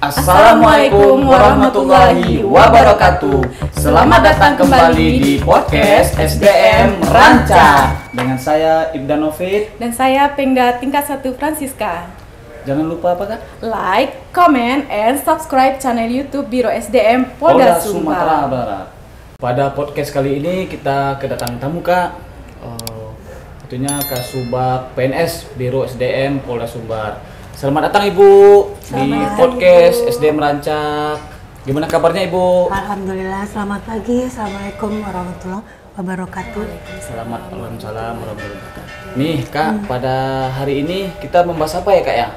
Assalamualaikum warahmatullahi wabarakatuh. Selamat datang kembali di podcast SDM Ranca. Dengan saya Ibda Novit dan saya Pengda tingkat 1 Francisca. Jangan lupa apa Kak? Like, comment, and subscribe channel YouTube Biro SDM Polda Sumatera Barat. Pada podcast kali ini kita kedatangan tamu Kak. Tentunya Kasubag PNS Biro SDM Polda Sumbar. Selamat datang Ibu di podcast SDM Rancak. Gimana kabarnya Ibu? Alhamdulillah, selamat pagi. Assalamualaikum warahmatullahi wabarakatuh. Waalaikumsalam warahmatullahi wabarakatuh. Nih Kak, pada hari ini kita membahas apa ya Kak ya?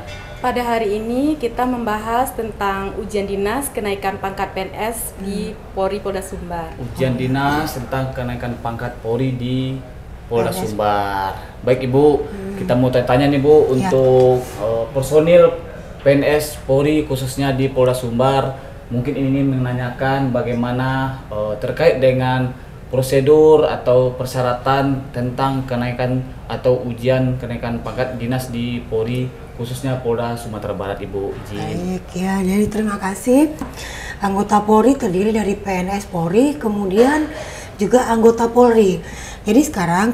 Pada hari ini kita membahas tentang ujian dinas kenaikan pangkat PNS di Polri Polda Sumbar. Ujian dinas tentang kenaikan pangkat Polri di Polda Sumbar. Baik Ibu, kita mau tanya nih Bu, untuk personil PNS Polri khususnya di Polda Sumbar, mungkin ini menanyakan bagaimana terkait dengan prosedur atau persyaratan tentang kenaikan atau ujian kenaikan pangkat dinas di Polri khususnya Polda Sumatera Barat Ibu. Baik ya, jadi terima kasih. Anggota Polri terdiri dari PNS Polri, kemudian juga anggota Polri. Jadi sekarang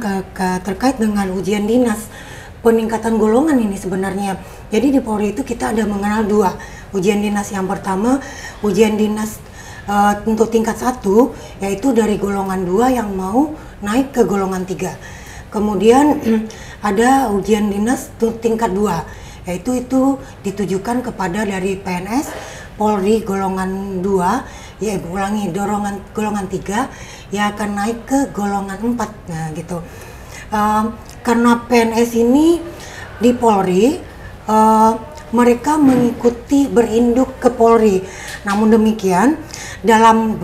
terkait dengan ujian dinas peningkatan golongan ini sebenarnya. Jadi di Polri itu kita ada mengenal dua ujian dinas. Yang pertama ujian dinas untuk tingkat 1, yaitu dari golongan 2 yang mau naik ke golongan 3. Kemudian ada ujian dinas tingkat 2, yaitu itu ditujukan kepada dari PNS Polri golongan 2, ya ulangi, golongan 3 yang akan naik ke golongan 4. Nah gitu. Karena PNS ini di Polri mereka mengikuti berinduk ke Polri. Namun demikian dalam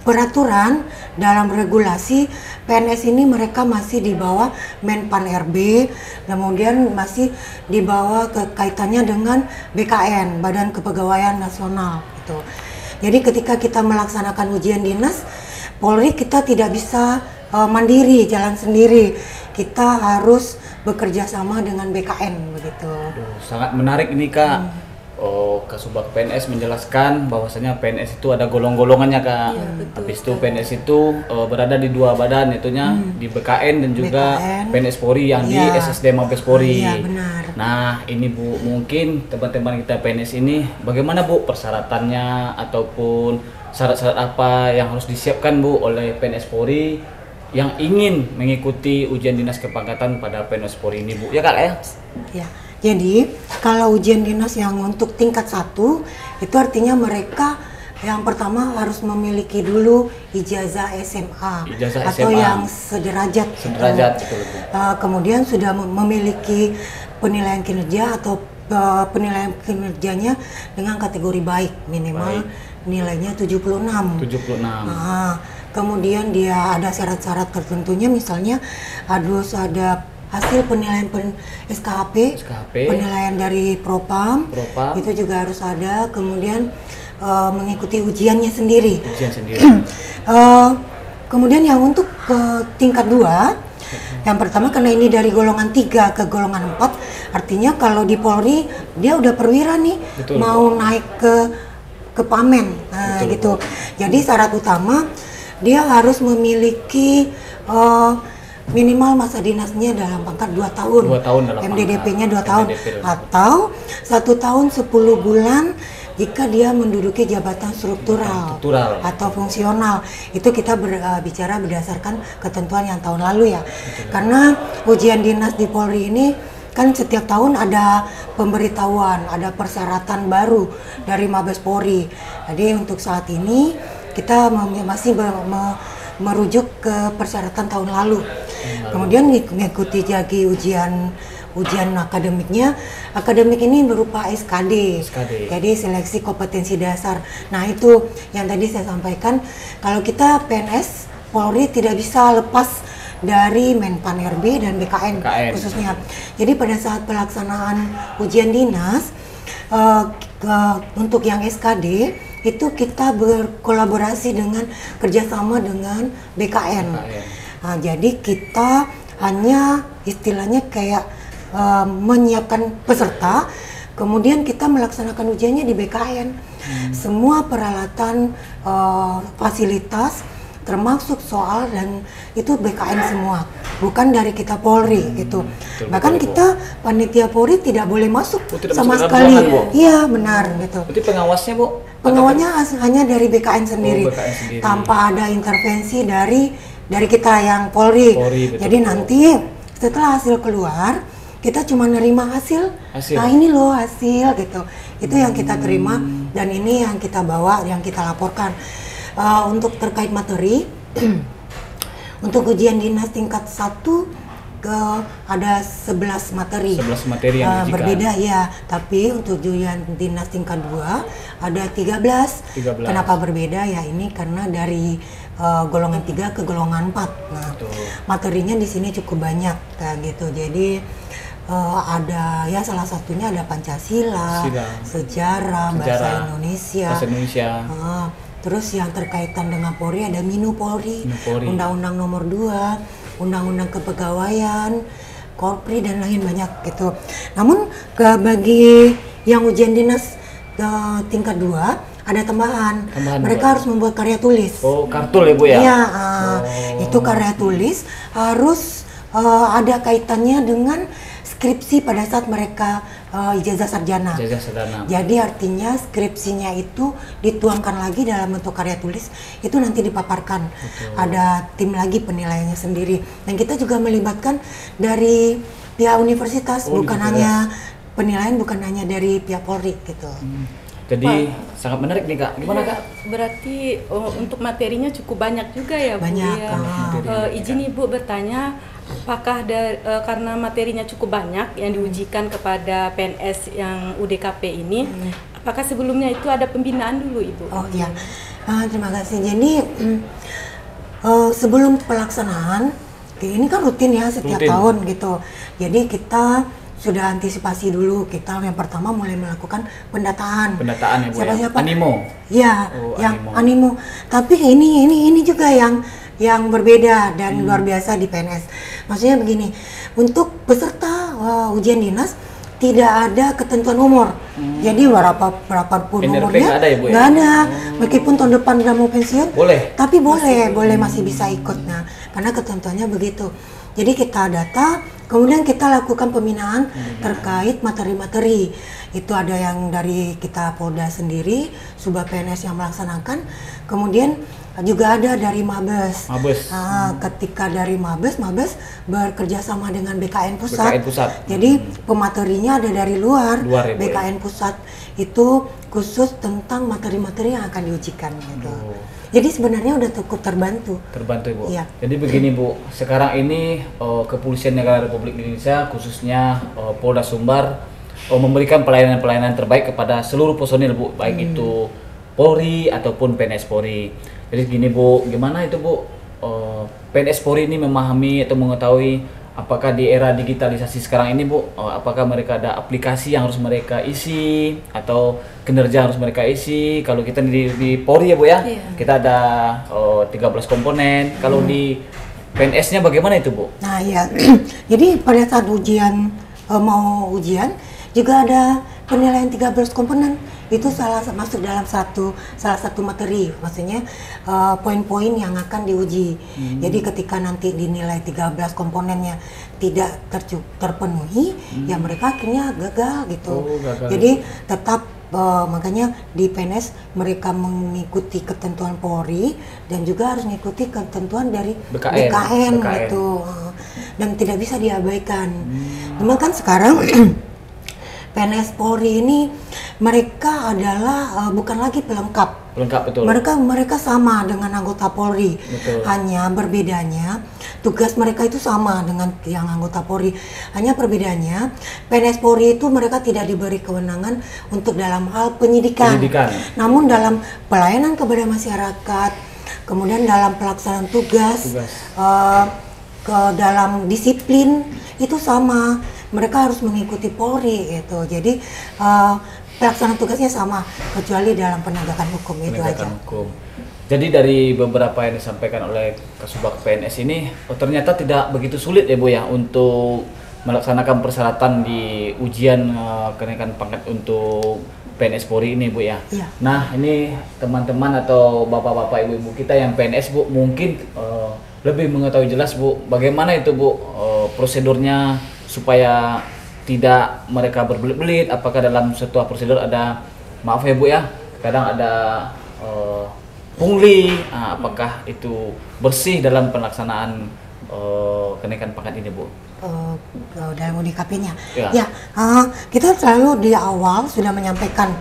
peraturan, dalam regulasi PNS ini mereka masih di bawah Menpan RB, kemudian masih di bawah kaitannya dengan BKN, Badan Kepegawaian Nasional gitu. Jadi ketika kita melaksanakan ujian dinas Polri, kita tidak bisa mandiri jalan sendiri. Kita harus bekerja sama dengan BKN begitu. Sangat menarik ini Kak. Kasubag PNS menjelaskan bahwasanya PNS itu ada golong-golongannya Kak. Ya, betul, habis itu PNS itu berada di dua badan, itunya di BKN dan juga PNS Polri yang di SSD Mabes Polri. Iya, benar. Nah ini Bu, mungkin teman-teman kita PNS ini bagaimana Bu persyaratannya ataupun syarat-syarat apa yang harus disiapkan Bu oleh PNS Polri yang ingin mengikuti ujian dinas kepangkatan pada PNS Polri ini Bu, ya Kak ya? Ya. Jadi kalau ujian dinas yang untuk tingkat 1 itu artinya mereka yang pertama harus memiliki dulu ijazah SMA atau yang sederajat. Kemudian sudah memiliki penilaian kinerja atau penilaian kinerjanya dengan kategori baik, minimal nilainya 76. Nah, kemudian dia ada syarat-syarat tertentunya, misalnya harus ada hasil penilaian SKHP, penilaian dari Propam, itu juga harus ada. Kemudian mengikuti ujiannya sendiri. Kemudian yang untuk ke tingkat 2, yang pertama karena ini dari golongan 3 ke golongan 4, artinya kalau di Polri dia udah perwira nih, mau naik ke Pamen, nah gitu. Jadi syarat utama dia harus memiliki minimal masa dinasnya dalam pangkat 2 tahun, MDDP-nya 2 tahun, atau 1 tahun 10 bulan jika dia menduduki jabatan struktural atau fungsional. Itu kita bicara berdasarkan ketentuan yang tahun lalu ya. Karena ujian dinas di Polri ini kan setiap tahun ada pemberitahuan, ada persyaratan baru dari Mabes Polri. Jadi untuk saat ini kita masih merujuk ke persyaratan tahun lalu. Kemudian mengikuti lagi ujian akademiknya. Akademik ini berupa SKD. Jadi seleksi kompetensi dasar. Nah itu yang tadi saya sampaikan, kalau kita PNS Polri tidak bisa lepas dari Menpan RB dan BKN khususnya. Jadi pada saat pelaksanaan ujian dinas untuk yang SKD itu kita berkolaborasi dengan kerjasama dengan BKN. Nah, jadi kita hanya istilahnya kayak menyiapkan peserta, Kemudian kita melaksanakan ujiannya di BKN. Semua peralatan, fasilitas, termasuk soal dan itu BKN semua, bukan dari kita Polri gitu. Bahkan kita panitia Polri tidak boleh masuk tidak sama masuk sekali. ruangan, Bu? Iya benar gitu. Berarti pengawasnya Bu? Pengawalnya hanya dari BKN sendiri, BKN sendiri. tanpa ada intervensi dari kita yang Polri. Betul, Jadi nanti setelah hasil keluar, kita cuma nerima hasil. Nah ini loh hasil gitu. Itu yang kita terima dan ini yang kita bawa, yang kita laporkan. Untuk terkait materi, untuk ujian dinas tingkat 1 ada 11 materi. 11 materi yang diujikan. Berbeda ya, tapi untuk ujian dinas tingkat 2 ada 13. Kenapa berbeda ya? Ini karena dari golongan 3 ke golongan 4. Nah, materinya di sini cukup banyak kayak gitu. Jadi ada ya salah satunya ada Pancasila, sejarah, bahasa Indonesia. Terus yang terkaitan dengan Polri ada Minu Polri, Undang-Undang Nomor 2, Undang-Undang Kepegawaian, Korpri dan lain banyak gitu. Namun bagi yang ujian dinas tingkat 2 ada tambahan. Mereka harus membuat karya tulis. Oh, kartul ya Bu ya? Iya, itu karya tulis harus ada kaitannya dengan skripsi pada saat mereka ijazah sarjana. Jadi artinya skripsinya itu dituangkan lagi dalam bentuk karya tulis, itu nanti dipaparkan. Ada tim lagi penilaiannya sendiri. Dan kita juga melibatkan dari pihak universitas, bukan hanya penilaian, bukan hanya dari pihak Polri gitu. Jadi sangat menarik nih Kak. Gimana Kak? Berarti untuk materinya cukup banyak juga ya Bu? Banyak. Izin Ibu bertanya, apakah karena materinya cukup banyak yang diujikan kepada PNS yang UDKP ini, apakah sebelumnya itu ada pembinaan dulu Ibu? Oh iya, terima kasih. Jadi sebelum pelaksanaan, ini kan rutin ya setiap tahun gitu. Jadi kita sudah antisipasi dulu. Kita yang pertama mulai melakukan pendataan. Pendataan ya Bu? Siapa-siapa? Animo. Ya, yang animo. Tapi ini juga yang berbeda dan luar biasa di PNS. Maksudnya begini, untuk peserta ujian dinas tidak ada ketentuan umur. Jadi berapapun umurnya nggak ada. Meskipun tahun depan udah mau pensiun, tapi boleh masih bisa ikut. Nah, karena ketentuannya begitu. Jadi kita data, kemudian kita lakukan pembinaan terkait materi-materi. Itu ada yang dari kita Polda sendiri, Subah PNS yang melaksanakan. Kemudian juga ada dari Mabes. Ketika dari Mabes bekerja sama dengan BKN Pusat. Jadi pematerinya ada dari luar ya, BKN Pusat itu khusus tentang materi-materi yang akan diujikan gitu. Jadi sebenarnya udah cukup terbantu Bu. Iya. Jadi begini Bu, sekarang ini Kepolisian Negara Republik Indonesia khususnya Polda Sumbar memberikan pelayanan-pelayanan terbaik kepada seluruh personil Bu, baik itu Polri ataupun PNS Polri. Jadi gini Bu, gimana itu Bu, PNS Polri ini memahami atau mengetahui apakah di era digitalisasi sekarang ini Bu, apakah mereka ada aplikasi yang harus mereka isi atau kinerja harus mereka isi? Kalau kita di Polri ya Bu ya, kita ada 13 komponen. Kalau di PNS-nya bagaimana itu Bu? Nah ya, jadi pada saat mau ujian juga ada penilaian 13 komponen. Itu masuk dalam salah satu materi, maksudnya poin-poin yang akan diuji. Jadi ketika nanti dinilai 13 komponennya tidak terpenuhi, ya mereka akhirnya gagal gitu. Jadi tetap makanya di PNS mereka mengikuti ketentuan Polri dan juga harus mengikuti ketentuan dari BKN. Gitu. Dan tidak bisa diabaikan. Memang kan sekarang PNS Polri ini mereka adalah bukan lagi pelengkap. Betul. Mereka sama dengan anggota Polri. Hanya berbedanya tugas mereka itu sama dengan yang anggota Polri. Hanya perbedaannya PNS Polri itu mereka tidak diberi kewenangan untuk dalam hal penyidikan. Namun dalam pelayanan kepada masyarakat, kemudian dalam pelaksanaan tugas. Ke dalam disiplin itu sama. Mereka harus mengikuti Polri itu. Jadi pelaksanaan tugasnya sama, kecuali dalam penegakan hukum itu aja. Jadi dari beberapa yang disampaikan oleh Kasubag PNS ini, ternyata tidak begitu sulit ya Bu ya untuk melaksanakan persyaratan di ujian kenaikan pangkat untuk PNS Polri ini Bu ya. Iya. Nah ini teman-teman atau bapak-bapak ibu-ibu kita yang PNS Bu mungkin lebih mengetahui jelas Bu bagaimana itu Bu prosedurnya supaya tidak mereka berbelit-belit. Apakah dalam sebuah prosedur ada, maaf ya Bu ya, kadang ada pungli, apakah itu bersih dalam pelaksanaan kenaikan pangkat ini Bu? Dalam UDKP-nya. Ya. Ya, kita selalu di awal sudah menyampaikan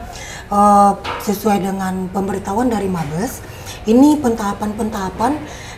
sesuai dengan pemberitahuan dari Mabes, ini pentahapan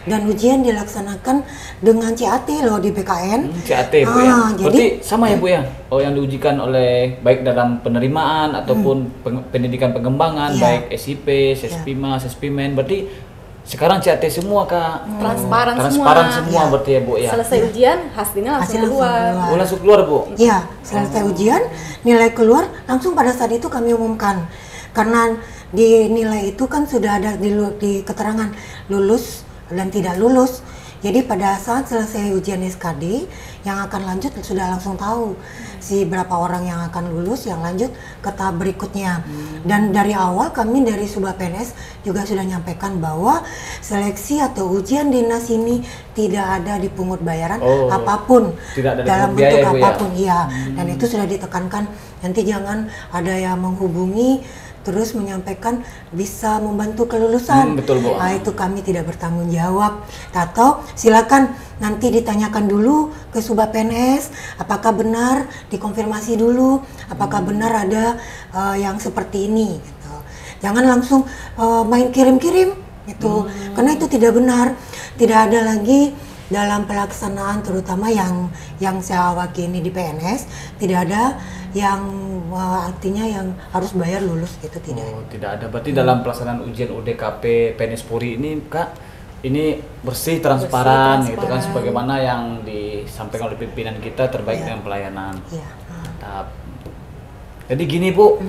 dan ujian dilaksanakan dengan CAT loh di PKN. CAT Bu ya. Jadi Berarti sama ya Bu ya? Yang diujikan oleh baik dalam penerimaan ataupun pendidikan pengembangan, Iya. baik SIP, SESPIMA, SESPIMEN. Berarti sekarang CAT semua Kak. Transparan semua Iya. berarti ya Bu ya. Selesai ujian hasilnya langsung Hasil langsung keluar. keluar. Oh, langsung keluar Bu. ya, selesai ujian, nilai keluar, langsung pada saat itu kami umumkan. Karena di nilai itu kan sudah ada di keterangan lulus dan tidak lulus. Jadi pada saat selesai ujian SKD, yang akan lanjut sudah langsung tahu si berapa orang yang akan lulus, yang lanjut ke tahap berikutnya. Dan dari awal kami dari Subah PNS juga sudah nyampaikan bahwa seleksi atau ujian dinas ini tidak ada dipungut bayaran apapun, Tidak ada dalam dipungut bentuk biaya, Bu, ya? apapun, iya. Dan itu sudah ditekankan, nanti jangan ada yang menghubungi terus menyampaikan bisa membantu kelulusan. Betul Bu. Nah, itu kami tidak bertanggung jawab. Atau silakan nanti ditanyakan dulu ke Subah PNS, apakah benar, dikonfirmasi dulu, apakah benar ada yang seperti ini. Gitu. Jangan langsung main kirim-kirim, gitu. Karena itu tidak benar. Tidak ada lagi dalam pelaksanaan, terutama yang saya wakili di PNS, tidak ada yang artinya yang harus bayar lulus, gitu tidak. Oh, tidak ada. Berarti dalam pelaksanaan ujian UDKP PNS Polri ini Kak, ini bersih, transparan, gitu kan, sebagaimana yang disampaikan oleh pimpinan kita terbaik dengan pelayanan. Iya. Mantap. Jadi gini Bu,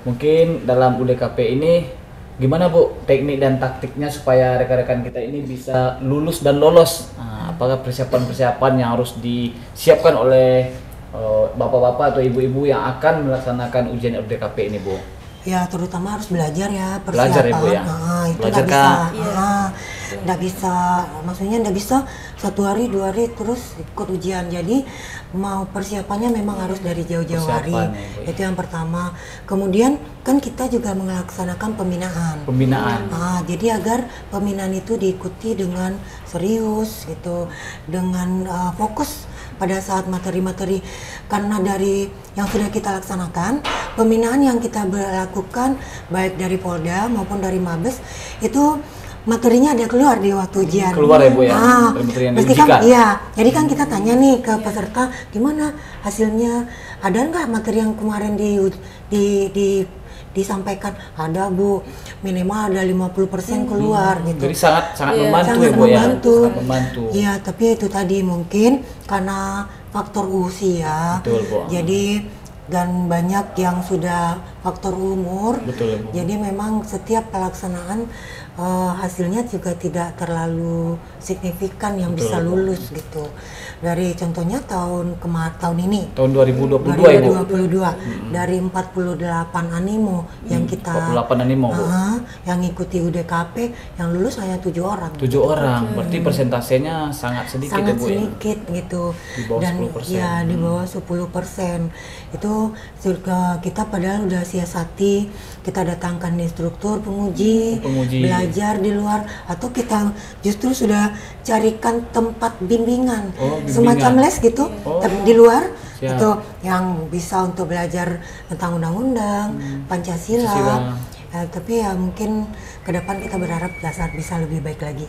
mungkin dalam UDKP ini gimana Bu teknik dan taktiknya supaya rekan-rekan kita ini bisa lulus dan lolos? Nah, apakah persiapan-persiapan yang harus disiapkan oleh bapak-bapak atau ibu-ibu yang akan melaksanakan ujian UDKP ini Bu? Ya, terutama harus belajar ya, persiapan. Belajar ya, Bu, ya? Itu Belajar, nggak bisa, Kak. nggak bisa, maksudnya nggak bisa 1 hari 2 hari terus ikut ujian. Jadi mau persiapannya memang harus dari jauh-jauh hari. Persiapan ya, Bu, ya. Itu yang pertama. Kemudian kan kita juga melaksanakan pembinaan. Jadi agar pembinaan itu diikuti dengan serius gitu, dengan fokus pada saat materi-materi, karena dari yang sudah kita laksanakan, pembinaan yang kita lakukan baik dari Polda maupun dari Mabes itu materinya ada keluar di waktu ujian. Keluar ya Bu ya? Dari materi yang Mesti kan, diujikan? iya. Jadi kan kita tanya nih ke peserta, gimana hasilnya? Ada nggak materi yang kemarin disampaikan? Ada Bu, minimal ada 50% keluar gitu. Jadi sangat membantu Sangat ya Bu ya? membantu. Sangat membantu. Iya, tapi itu tadi mungkin karena faktor usia. Betul, Bu. Jadi dan banyak yang sudah faktor umur. Betul, Bu. Jadi memang setiap pelaksanaan hasilnya juga tidak terlalu signifikan yang Betul, bisa Bu. lulus gitu. Dari contohnya tahun ini. Tahun 2022 ya Bu? 2022 dari 48 animo yang kita 48 animo Bu. yang ikuti UDKP, yang lulus hanya 7 orang. 7 orang, berarti persentasenya sangat sedikit Sangat ya Bu ya? sedikit gitu. Di bawah Dan 10%. ya di bawah 10%. Itu kita padahal udah siasati, kita datangkan instruktur penguji, belajar di luar, atau kita justru sudah carikan tempat bimbingan, semacam les gitu, tapi di luar. Siap. Itu yang bisa untuk belajar tentang undang-undang, Pancasila. Tapi ya mungkin ke depan kita berharap dasar bisa lebih baik lagi.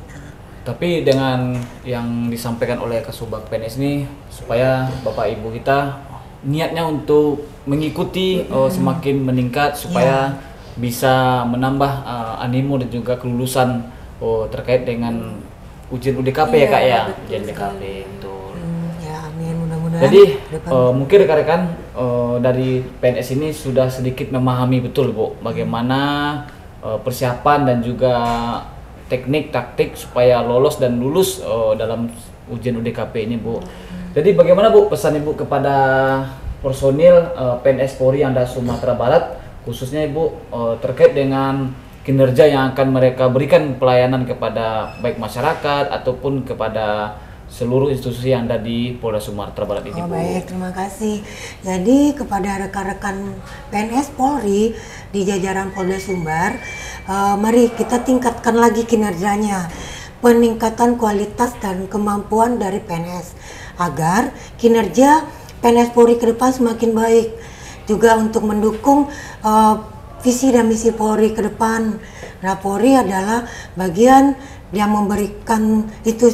Tapi dengan yang disampaikan oleh Kasubag PNS ini, supaya Bapak Ibu kita niatnya untuk mengikuti semakin meningkat, supaya bisa menambah animo dan juga kelulusan terkait dengan ujian UDKP ya Kak ya? Ujian UDKP itu. Ya amin, mudah-mudahan. Jadi mungkin rekan-rekan dari PNS ini sudah sedikit memahami betul Bu bagaimana persiapan dan juga teknik taktik supaya lolos dan lulus dalam ujian UDKP ini Bu. Jadi bagaimana Bu pesan Ibu kepada personil PNS Polri yang ada Sumatera Barat, khususnya Ibu terkait dengan kinerja yang akan mereka berikan pelayanan kepada baik masyarakat ataupun kepada seluruh institusi yang ada di Polda Sumatera Barat ini, Bu. Baik, terima kasih. Jadi kepada rekan-rekan PNS Polri di jajaran Polda Sumbar, mari kita tingkatkan lagi kinerjanya, peningkatan kualitas dan kemampuan dari PNS agar kinerja PNS Polri ke depan semakin baik, juga untuk mendukung visi dan misi Polri ke depan. Nah, Polri adalah bagian yang memberikan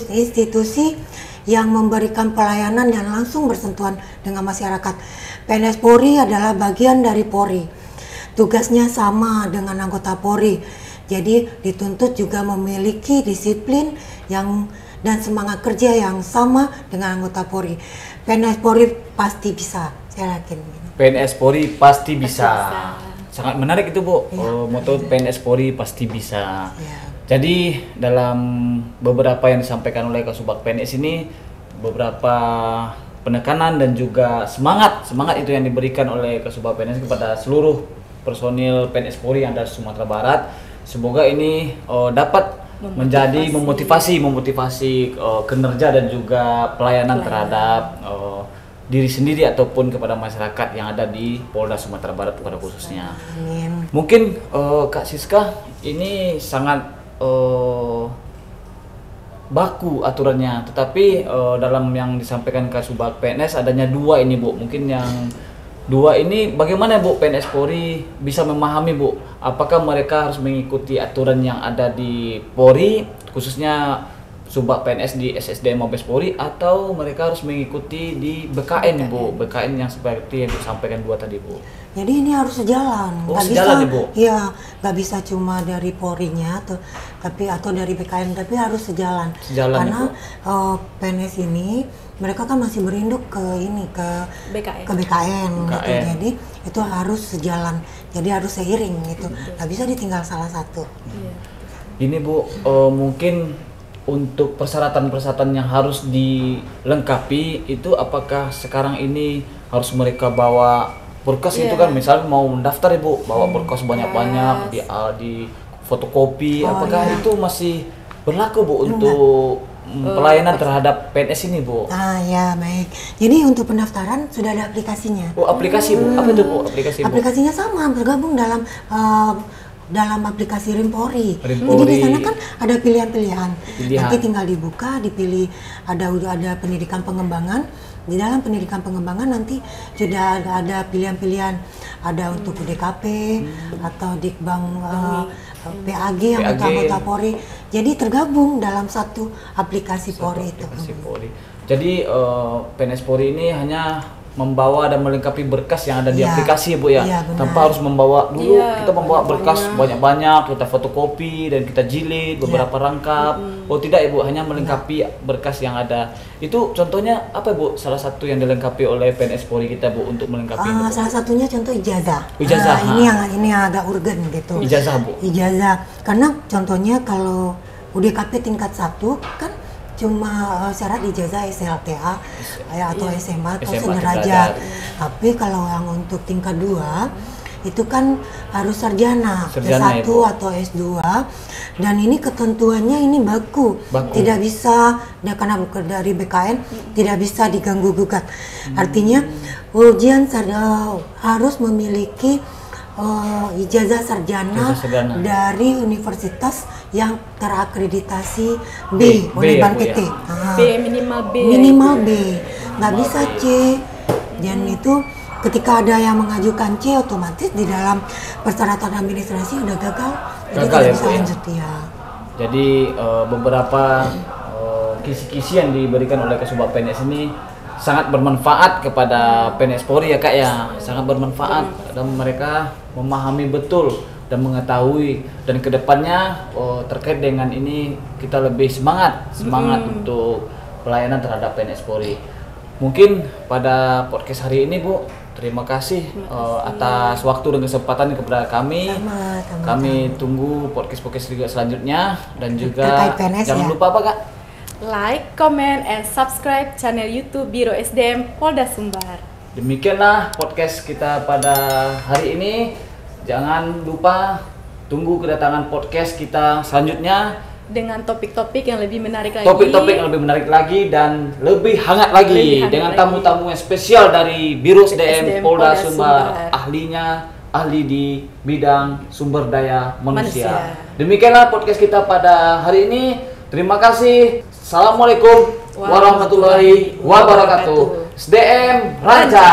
institusi yang memberikan pelayanan yang langsung bersentuhan dengan masyarakat. PNS Polri adalah bagian dari Polri. Tugasnya sama dengan anggota Polri. Jadi dituntut juga memiliki disiplin dan semangat kerja yang sama dengan anggota Polri. PNS Polri pasti bisa, saya yakin. PNS Polri pasti bisa. Sangat menarik itu, Bu. Moto PNS Polri pasti bisa. Ya. Jadi dalam beberapa yang disampaikan oleh Kasubag PNS ini, beberapa penekanan dan juga semangat itu yang diberikan oleh Kasubag PNS kepada seluruh personil PNS Polri yang ada di Sumatera Barat. Semoga ini dapat menjadi memotivasi kinerja dan juga pelayanan terhadap diri sendiri ataupun kepada masyarakat yang ada di Polda Sumatera Barat pada khususnya. Amin. Mungkin Kak Siska, ini sangat baku aturannya, tetapi dalam yang disampaikan Kasubag PNS adanya dua ini, Bu. Mungkin yang dua ini bagaimana, Bu, PNS Polri bisa memahami, Bu, apakah mereka harus mengikuti aturan yang ada di Polri, khususnya Subag PNS di SSDM Mabes Polri, atau mereka harus mengikuti di BKN, Bu, BKN yang seperti yang disampaikan dua tadi, Bu. Jadi ini harus sejalan. Nggak sejalan, bisa, Ibu? Iya, nggak bisa cuma dari Polri-nya atau dari BKN, tapi harus sejalan. Karena PNS ini mereka kan masih berinduk ke BKN. Gitu. Jadi itu harus sejalan. Jadi harus seiring gitu. Nggak bisa ditinggal salah satu. Ini, Bu, mungkin untuk persyaratan-persyaratan yang harus dilengkapi itu, apakah sekarang ini harus mereka bawa berkas itu kan, misalnya mau mendaftar, Ibu, bawa berkas banyak-banyak di fotokopi, apakah itu masih berlaku, Bu, untuk pelayanan terhadap PNS ini, Bu? Ya, baik. Jadi untuk pendaftaran sudah ada aplikasinya. Oh, aplikasi, Bu. Apa itu, Bu, aplikasi, Bu? Aplikasinya sama, bergabung dalam aplikasi Rimpori. Jadi di sana kan ada pilihan-pilihan. Nanti tinggal dibuka, dipilih ada pendidikan pengembangan. Di dalam pendidikan pengembangan nanti sudah ada pilihan-pilihan, ada untuk UDKP atau Dikbang PAG yang anggota Polri. Jadi tergabung dalam satu aplikasi Polri itu. Jadi PNS Polri ini hanya membawa dan melengkapi berkas yang ada di aplikasi, Bu, ya, tanpa harus membawa dulu. Kita membawa berkas banyak-banyak, kita fotokopi dan kita jilid beberapa rangkap. Oh tidak, Ibu, hanya melengkapi berkas yang ada. Itu contohnya apa, Bu? Salah satu yang dilengkapi oleh PNS Polri kita, Bu, untuk melengkapi ini, Bu? Salah satunya contoh ijazah. Ini yang agak urgen gitu. Ijazah, Bu. Ijazah. Karena contohnya kalau UDKP tingkat 1 kan cuma syarat ijazah SLTA atau SMA atau sederajat. Tapi kalau yang untuk tingkat 2 itu kan harus sarjana S1 atau S2, dan ini ketentuannya ini baku. Tidak bisa, karena dari BKN tidak bisa diganggu gugat. Artinya ujian harus memiliki ijazah sarjana dari universitas yang terakreditasi B oleh Bank PT. Minimal B, nggak bisa C. Dan itu ketika ada yang mengajukan C, otomatis di dalam persyaratan administrasi udah gagal, jadi tidak bisa lanjut ya. Jadi beberapa kisi-kisi yang diberikan oleh Kasubag PNS ini sangat bermanfaat kepada PNS Polri, ya, Kak, ya. Sangat bermanfaat dan mereka memahami betul dan mengetahui, dan kedepannya terkait dengan ini kita lebih semangat untuk pelayanan terhadap PNS Polri. Mungkin pada podcast hari ini, Bu, terima kasih atas waktu dan kesempatan kepada kami. Kami tunggu podcast juga selanjutnya, dan juga jangan lupa apa, Kak? Like, comment, and subscribe channel YouTube Biro SDM Polda Sumbar. Demikianlah podcast kita pada hari ini. Jangan lupa tunggu kedatangan podcast kita selanjutnya Dengan topik-topik yang lebih menarik lagi. Topik-topik yang lebih menarik lagi dan lebih hangat lagi dengan tamu-tamu yang spesial dari Biro SDM Polda Sumbar. Ahli di bidang sumber daya manusia. Demikianlah podcast kita pada hari ini. Terima kasih. Assalamualaikum warahmatullahi wabarakatuh. SDM Raja.